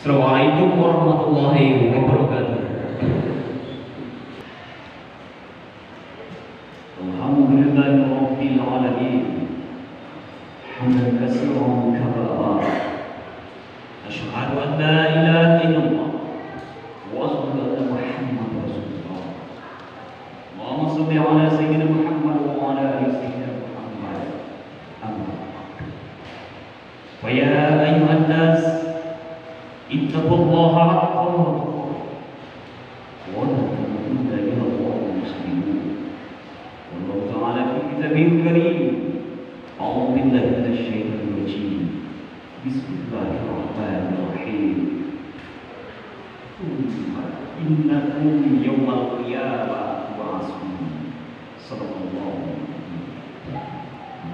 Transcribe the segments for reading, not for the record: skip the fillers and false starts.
Assalamualaikum warahmatullahi wabarakatuh. Alhamdulillahi rabbil alamin. Hamdan katsiran katsira. Asyhadu an la ilaha illallah wa asyhadu anna Muhammadar Rasulullah. Allahumma shalli ala sayyidina Muhammad wa ala ali sayyidina Muhammad. Amma ba'du. Wa ya ayyuhan nas ittaqullaha haqqa tuqatih wa la tamutunna illa wa antum muslimun. Wallahu ta'ala fi kitabihil karim. A'udzu billahi minasy syaithanir rajim. Bismillahirrahmanirrahim. Innakum yawmal qiyamah wa'asun. Sallallahu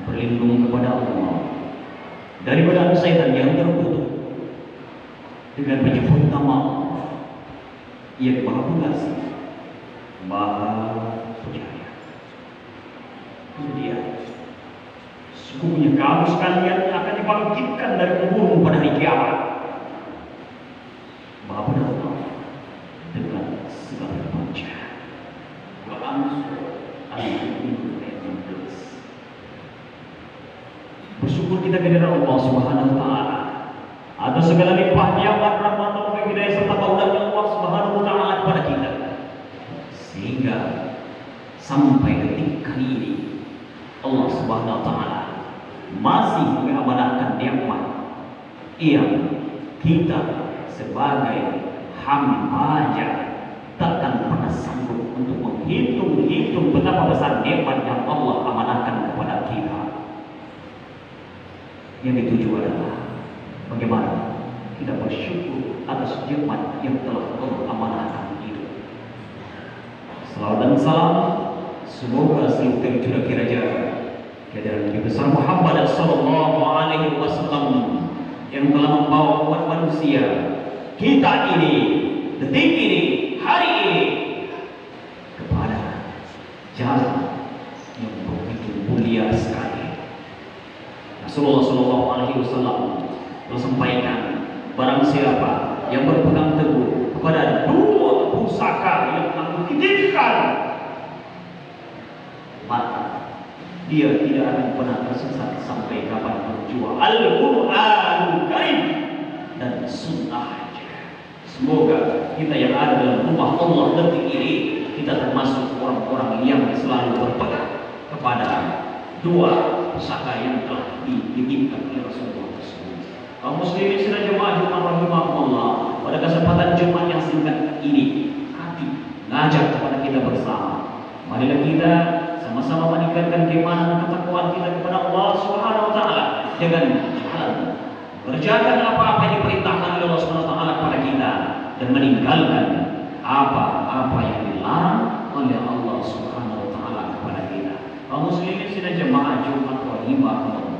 berlindung kepada Allah daripada syaitan yang terkutuk dengan menyebut nama yang Maha Pengasih, Maha Penyayang. Kemudian sesungguhnya kamu sekalian akan dibangkitkan dari kuburmu pada hari kiamat. Maha benar dengan segala macam. Wa ansur al-mu'min ayat 16. Bersyukur kita kepada Allah Subhanahu wa taala atas segala limpah nikmat, rahmat, taufik, hidayah serta karunia Allah Subhanahu wa taala kepada kita, sehingga sampai detik kali ini Allah Subhanahu wa taala masih mengamanahkan nikmat yang kita sebagai hamba-Nya takkan pernah sanggup untuk menghitung betapa besar nikmat yang Allah amanahkan kepada kita. Yang dituju adalah bagaimana kita bersyukur atas nikmat yang telah Allah amanahkan itu. Salawat dan salam semoga selalu tercurah kiraja kepada Nabi besar Muhammad sallallahu alaihi wasallam yang telah membawa umat manusia kita ini, detik ini, hari ini kepada jalan yang begitu mulia sekali. Rasulullah sallallahu alaihi wasallam sampaikan, barang siapa yang berpegang teguh kepada dua pusaka yang aku titipkan, maka dia tidak akan pernah tersesat sampai kapan berjuang. Al-Qur'anul Karim dan Sunnah. Semoga kita yang ada dalam rumah Allah detik ini, kita termasuk orang-orang yang selalu berpegang kepada dua pusaka yang telah dititipkan oleh Rasulullah. Kaum muslimin sedang jemaah Jumat rahimahullah, pada kesempatan Jumat yang singkat ini, hati ngajak kepada kita bersama. Marilah kita sama-sama meningkatkan keimanan dan ketakwaan kita kepada Allah Subhanahu wa taala dengan jalan kerjakan apa-apa yang diperintahkan oleh Allah Subhanahu wa taala kepada kita dan meninggalkan apa-apa yang dilarang oleh Allah Subhanahu wa taala kepada kita. Kaum muslimin sedang jemaah Jumat rahimahullah,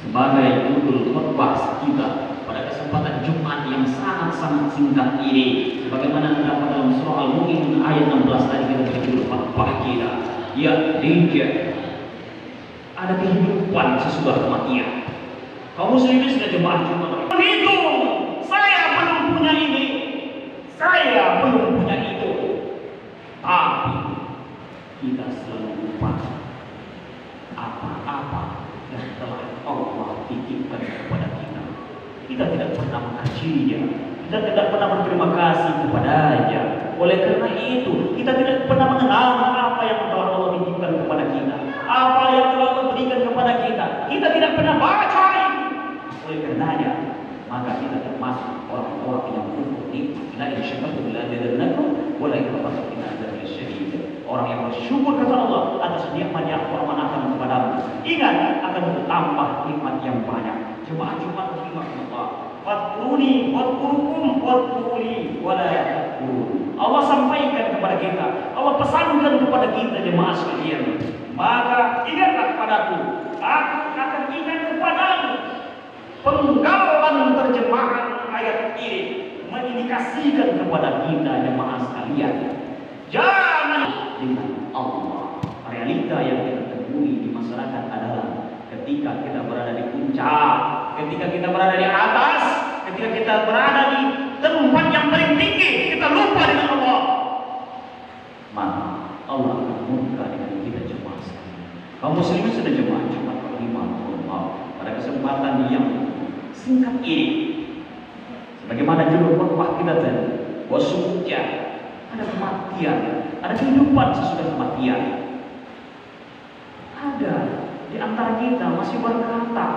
sebagai udul khutbah kita pada kesempatan Jumat yang sangat-sangat singkat ini, sebagaimana terdapat dalam surah Al-Mu'minun ayat 16 tadi kita berjudul khutbah kita, ya rijal, ada kehidupan sesudah kematian. Kaum muslimin sudah jemaah Jumat, begitu saya belum punya ini, saya belum punya itu, tapi kita selalu lupa apa-apa yang telah Allah titipkan kepada kita. Kita tidak pernah mengkajinya, kita tidak pernah berterima kasih kepadanya. Oleh karena itu, kita tidak pernah mengenal apa yang telah Allah titipkan kepada kita, apa yang telah Allah berikan kepada kita. Kita tidak pernah baca itu. Oleh karenanya, maka kita termasuk orang-orang yang bernikmat. La in syakartum la azidannakum wa la in kafartum inna adzabi lasyadid. Orang yang bersyukur kepada Allah atas nikmat yang Allah amanahkan kepadamu, ingat akan bertambah nikmat yang banyak. Jemaah Jumat rahimahullah, fadkuruni wadkurukum wadkuruni wa la yakfurun. Allah sampaikan kepada kita, Allah pesankan kepada kita jemaah sekalian, maka ingatlah kepadaku, aku akan ingat kepadamu. Penggalan terjemahan ayat ini mengindikasikan kepada kita jemaah sekalian, jangan dengan Allah. Realita yang kita temui di masyarakat adalah ketika kita berada di puncak, ketika kita berada di atas, ketika kita berada di tempat yang paling tinggi, kita lupa dengan Allah, maka Allah akan murka dengan kita jemaah sekalian. Kaum muslimin sudah jemaah Jumat kelima, pada kesempatan yang singkat ini, sebagaimana judul khutbah kita tadi, wasujud, ada kematian, ada kehidupan sesudah kematian. Ada di antara kita masih berkata,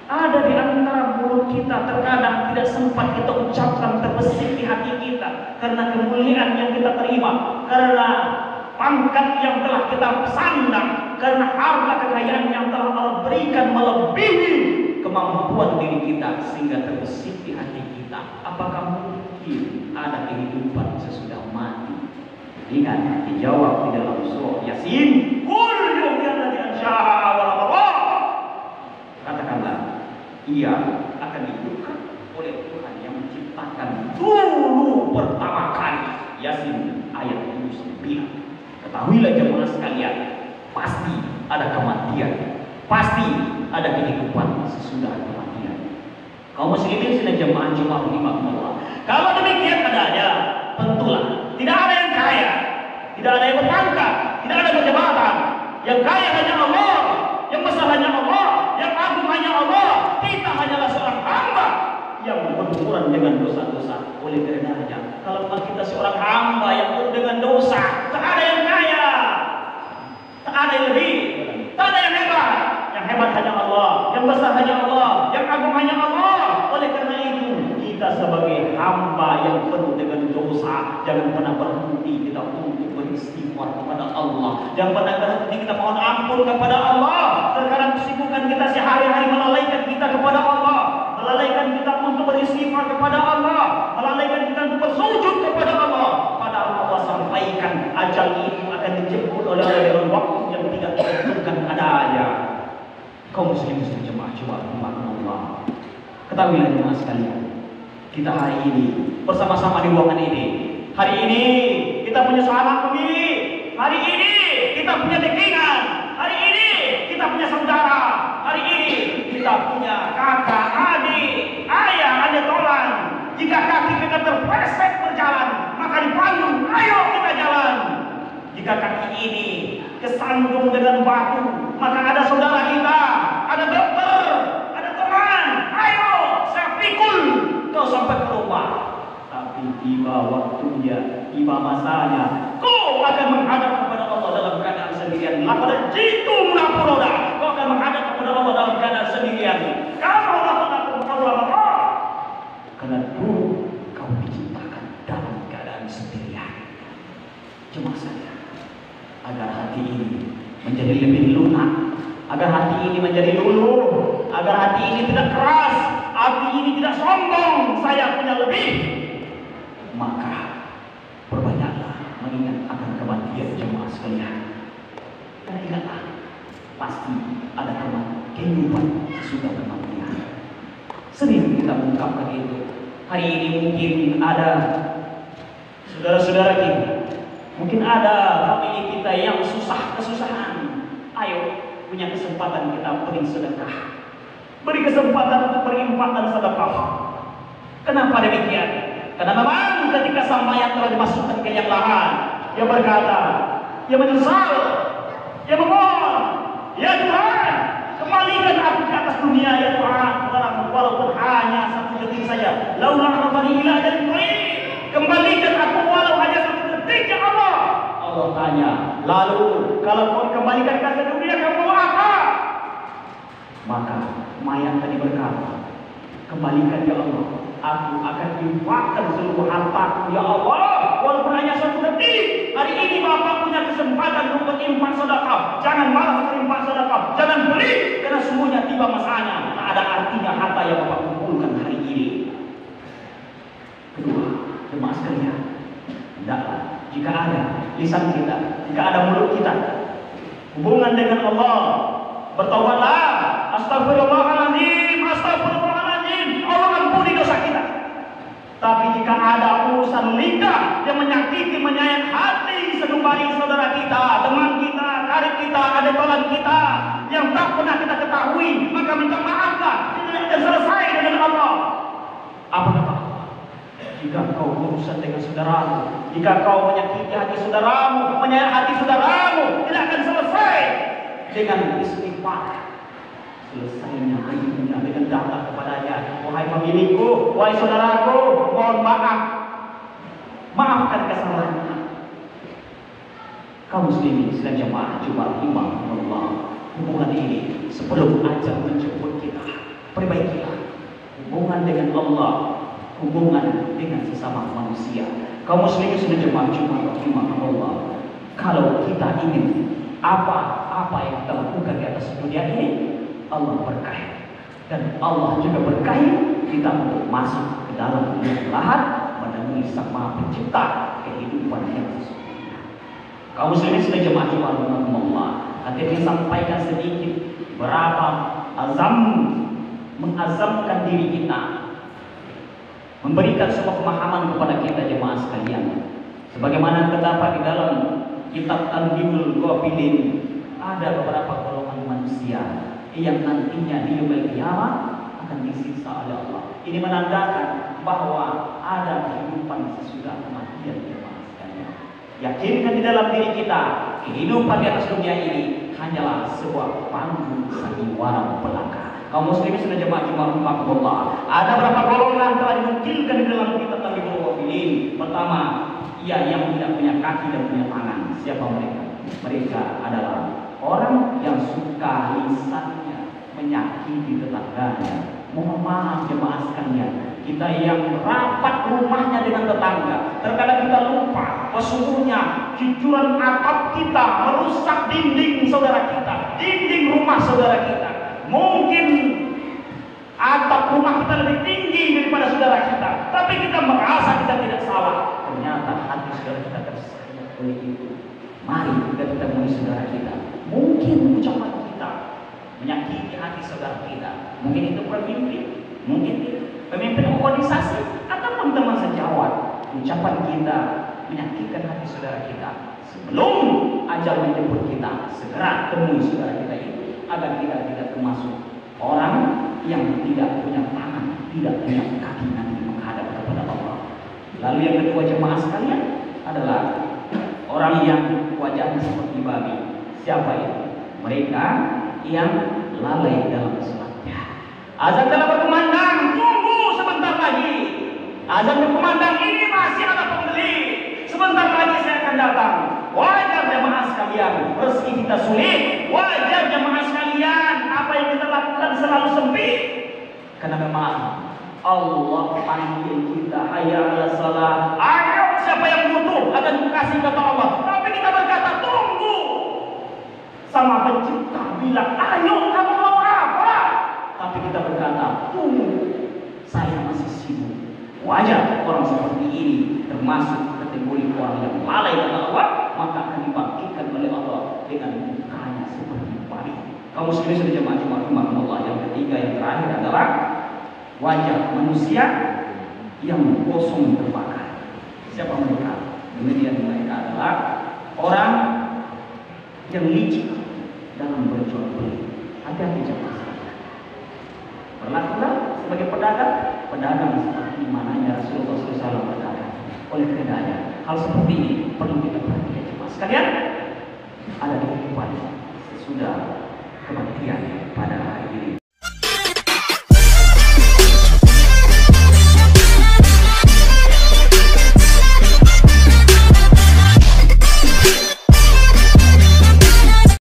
ada di antara mulut kita terkadang tidak sempat kita ucapkan, terbesit di hati kita karena kemuliaan yang kita terima, karena pangkat yang telah kita sandang, karena harta kekayaan yang telah Allah berikan melebihi kemampuan diri kita, sehingga terbesit di hati kita. Apakah mungkin ada kehidupan sesudah mati? Ingat, dijawab di dalam surah Yasin, qul yuhyilladzi ansha'a awwala marrah. Katakanlah, ia akan dihidupkan oleh Tuhan yang menciptakan dulu pertama kali. Yasin ayat 79. Ketahuilah jemaah sekalian, pasti ada kematian, pasti ada kehidupan sesudah kematian. Kaum muslimin sedang jemaah Jumat rahimahumullah. Kalau demikian adanya, tentulah tidak ada yang kaya, tidak ada yang berpangkat, tidak ada berjabatan. Yang kaya hanya Allah, yang besar hanya Allah, yang agung hanya Allah. Kita hanyalah seorang hamba yang berumuran dengan dosa-dosa. Oleh karenanya, kalau kita seorang hamba yang penuh dengan dosa, tak ada yang kaya, tak ada yang lebih, tak ada yang hebat. Yang hebat hanya Allah, yang besar hanya Allah, yang agung hanya Allah. Oleh karena itu, kita sebagai hamba yang penuh dengan dosa, jangan pernah berhenti kita untuk beristighfar kepada Allah. Jangan pernah berhenti kita mohon ampun kepada Allah. Terkadang kesibukan kita sehari-hari melalaikan kita kepada Allah, melalaikan kita untuk beristighfar kepada Allah, melalaikan kita untuk bersujud kepada Allah. Padahal Allah sampaikan ajal itu akan dijemput oleh waktu yang tidak ditentukan adanya. Kaum muslimin jemaah Allah, ketahuilah jemaah sekalian, kita hari ini bersama-sama di ruangan ini. Hari ini kita punya sahabat pemilih. Hari ini kita punya dekingan. Hari ini kita punya saudara. Hari ini kita punya kakak, adik, ayah, ada tolan. Jika kaki kita terpleset berjalan, maka dipanggil, ayo kita jalan. Jika kaki ini kesandung dengan batu, maka ada saudara kita, ada dokter, ada teman, ayo saya pikul kau sampai ke rumah. Tapi tiba waktunya, tiba masanya, kau akan menghadap kepada Allah dalam keadaan sendirian. Lapada jitu munafuroda, kau akan menghadap kepada Allah dalam keadaan sendirian. Kalau Allah, karena dulu kau diciptakan dalam keadaan sendirian. Cuma saja, agar hati ini menjadi lebih lunak, agar hati ini menjadi luluh, agar hati ini tidak keras, hati ini tidak sombong, saya punya lebih, maka perbanyaklah mengingat akan kematian jemaah sekalian. Dan ingatlah, pasti ada kehidupan sesudah kematian. Sering kita mengungkapkan itu. Hari ini mungkin ada saudara-saudara kita, mungkin ada famili kita yang kesusahan. Ayo, punya kesempatan kita beri sedekah. Beri kesempatan untuk berinfak dan sedekah. Kenapa demikian? Karena memang ketika sang mayat telah dimasukkan ke liang lahat, dia berkata, dia menyesal, dia memohon, ya Tuhan, kembalikan aku ke atas dunia ya Tuhan, walaupun hanya satu detik saja. Laula akhbarani ila ajalin qarib, kembalikan aku walau hanya satu detik ya Allah. Allah tanya, lalu kalau kau kembalikan ke dunia kamu mau apa? Maka mayat tadi berkata, kembalikan ya Allah, aku akan infakkan seluruh hartaku ya Allah, walaupun hanya satu detik. Hari ini Bapak punya kesempatan untuk berinfak sedekah. Jangan malas berinfak sedekah, jangan beri, karena semuanya tiba masanya. Tak ada artinya harta yang Bapak kumpulkan hari ini. Kedua, jemaah sekalian, hendaklah jika ada lisan kita, jika ada mulut kita, hubungan dengan Allah, bertaubatlah, astagfirullahaladzim, astagfirullahaladzim, Allah ampuni dosa kita. Tapi jika ada urusan lidah yang menyakiti, menyayat hati sedubari saudara kita, teman kita, karib kita, adik tolan kita, yang tak pernah kita ketahui, maka minta maaflah, dan selesai dengan Allah. Apa kata Allah? Jika kau berurusan dengan saudaramu, jika kau menyakiti hati saudaramu, menyayat hati saudaramu, tidak akan selesai dengan istighfar. Selesainya hanya dengan datang kepadanya. Wahai pemilikku, wahai saudaraku, mohon maaf, maafkan kesalahannya. Kaum muslimin sedang jemaah Jumat Imam Allah, hubungan ini sebelum ajal menjemput kita, perbaikilah hubungan dengan Allah, hubungan dengan sesama manusia. Kaum muslimin sedang jemaah Jumat Imam Allah, kalau kita ingin apa yang kita lakukan di atas dunia ini, Allah berkahi, dan Allah juga berkahi kita untuk masuk ke dalam dunia lahat menemui Sang Maha Pencipta kehidupan yang sesungguhnya. Kaum muslimin sudah jemaah Jumat Allah, nanti disampaikan sedikit berapa mengazamkan diri kita, memberikan sebuah pemahaman kepada kita jemaah sekalian. Sebagaimana terdapat di dalam kitab Tanbihul Ghafilin, ada beberapa golongan manusia yang nantinya di yaumil qiyamah akan disiksa oleh Allah. Ini menandakan bahwa ada kehidupan sesudah kematian jemaah sekalian. Yakinkan di dalam diri kita, kehidupan di atas dunia ini hanyalah sebuah panggung sandiwara belaka. Kaum muslimin sudah jemaah Jumat Allah, ada berapa golongan telah dinukilkan di dalam kitab Tanbihul Ghafilin. Pertama, yang tidak punya kaki dan punya tangan. Siapa mereka? Mereka adalah orang yang suka lisannya menyakiti tetangganya. Mohon maaf jemaah sekalian, kita yang rapat rumahnya dengan tetangga, terkadang kita lupa sesungguhnya cucuran atap kita merusak dinding saudara kita, dinding rumah saudara kita. Mungkin atap rumah kita lebih tinggi daripada saudara kita, tapi kita merasa kita tidak salah. Ternyata hati saudara kita tersayat oleh itu. Mari kita temui saudara kita. Mungkin ucapan kita menyakiti hati saudara kita. Mungkin itu mungkin itu pemimpin organisasi ataupun teman sejawat. Ucapan kita menyakitkan hati saudara kita. Sebelum ajal menjemput kita, segera temui saudara kita itu, agar kita tidak termasuk orang yang tidak punya tangan, tidak punya kaki nanti menghadap kepada Allah. Lalu yang kedua jemaah sekalian adalah orang yang wajahnya seperti babi. Siapa itu? Mereka yang lalai dalam sholatnya. Azan telah berkumandang, tunggu sebentar lagi. Azan berkumandang, ini masih ada pembeli. Sebentar lagi saya akan datang. Wajar jemaah sekalian, rezeki kita sulit. Wajar jemaah sekalian, apa yang kita lakukan selalu sempit. Karena memang Allah panggil kita, hayya 'alas shalah. Ayo siapa yang butuh akan kasih kata Allah. Tapi kita berkata tunggu. Sama Pencipta bilang, ayo kamu mau apa? Tapi kita berkata tunggu, saya masih sibuk. Wajar orang seperti ini termasuk kategori orang yang lalai kata Allah, maka akan dibangkitkan oleh Allah dengan mukanya seperti babi. Kaum muslimin sudah jemaah Jumat Allah. Yang ketiga, yang terakhir adalah wajah manusia yang kosong terbakar. Siapa mereka? Kemudian mereka adalah orang yang licik dalam berjual beli. Hati-hati jemaah sekalian. Berlakulah sebagai pedagang seperti mananya Rasulullah SAW berdagang. Oleh karenanya, hal seperti ini perlu kita perhatikan jemaah sekalian. Ada kehidupan sesudah